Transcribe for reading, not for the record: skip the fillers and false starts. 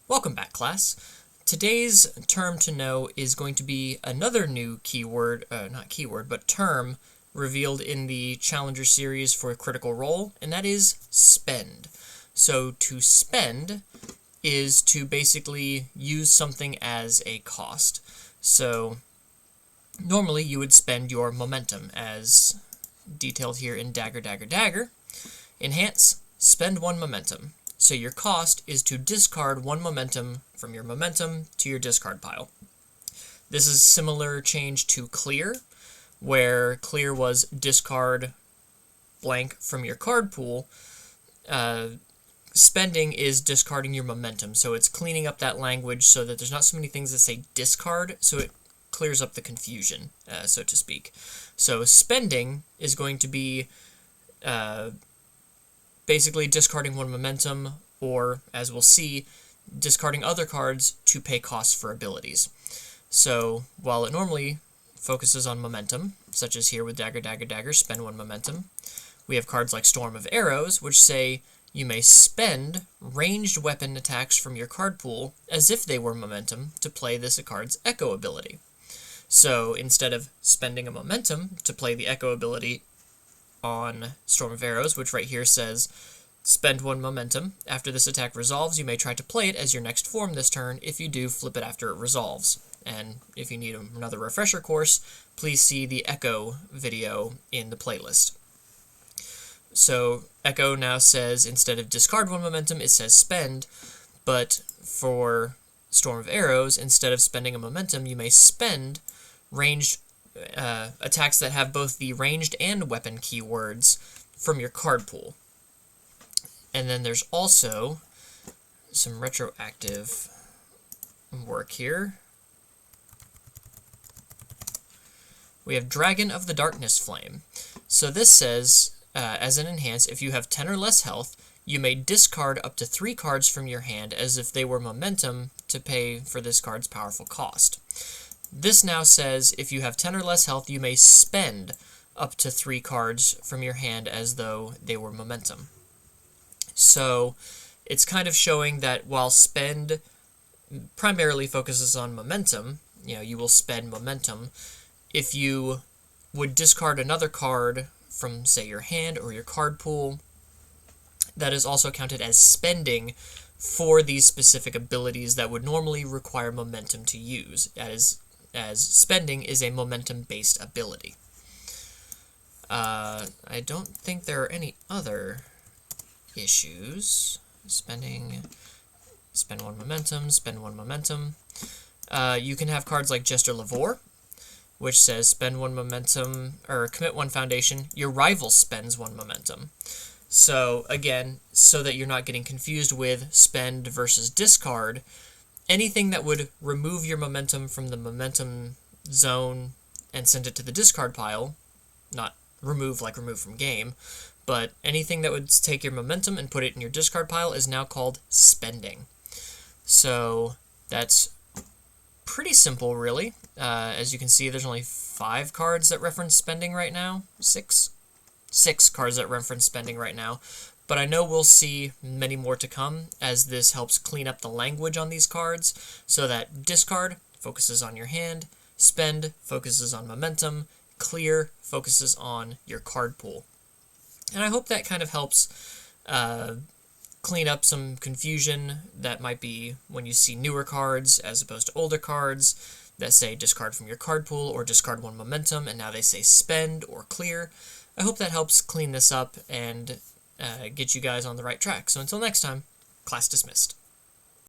Welcome back, class. Today's term to know is going to be another new keyword, not keyword, but term revealed in the Challenger series for Critical Role, and that is spend. So to spend is to basically use something as a cost. So normally you would spend your momentum as detailed here in dagger, dagger, dagger. Enhance, spend one momentum. So your cost is to discard one momentum from your momentum to your discard pile. This is similar change to clear, where clear was discard blank from your card pool. Spending is discarding your momentum, so it's cleaning up that language so that there's not so many things that say discard, so it clears up the confusion, so to speak. So spending is going to be basically discarding one momentum, or, as we'll see, discarding other cards to pay costs for abilities. So, while it normally focuses on momentum, such as here with Dagger, Dagger, Dagger, spend one momentum, we have cards like Storm of Arrows, which say you may spend ranged weapon attacks from your card pool as if they were momentum to play this card's Echo ability. So, instead of spending a momentum to play the Echo ability on Storm of Arrows, which right here says, spend one momentum. After this attack resolves, you may try to play it as your next form this turn. If you do, flip it after it resolves. And if you need another refresher course, please see the Echo video in the playlist. So Echo now says, instead of discard one momentum, it says spend, but for Storm of Arrows, instead of spending a momentum, you may spend ranged attacks that have both the ranged and weapon keywords from your card pool. And then there's also some retroactive work here. We have Dragon of the Darkness Flame. So this says, as an enhance, if you have 10 or less health, you may discard up to 3 cards from your hand as if they were momentum to pay for this card's powerful cost. This now says, if you have 10 or less health, you may spend up to 3 cards from your hand as though they were momentum. So it's kind of showing that while spend primarily focuses on momentum, you will spend momentum. If you would discard another card from, say, your hand or your card pool, that is also counted as spending for these specific abilities that would normally require momentum to use, as spending is a momentum-based ability. I don't think there are any other issues. Spend one momentum, spend one momentum. You can have cards like Jester Lavore, which says spend one momentum, or commit one foundation. Your rival spends one momentum. So, again, so that you're not getting confused with spend versus discard, anything that would remove your momentum from the momentum zone and send it to the discard pile, not remove like remove from game, but anything that would take your momentum and put it in your discard pile is now called spending. So that's pretty simple, really. As you can see, there's only 5 cards that reference spending right now. 6 cards that reference spending right now. But I know we'll see many more to come as this helps clean up the language on these cards so that discard focuses on your hand, spend focuses on momentum, clear focuses on your card pool. And I hope that kind of helps clean up some confusion that might be when you see newer cards as opposed to older cards that say discard from your card pool or discard one momentum, and now they say spend or clear. I hope that helps clean this up and get you guys on the right track. So until next time, class dismissed.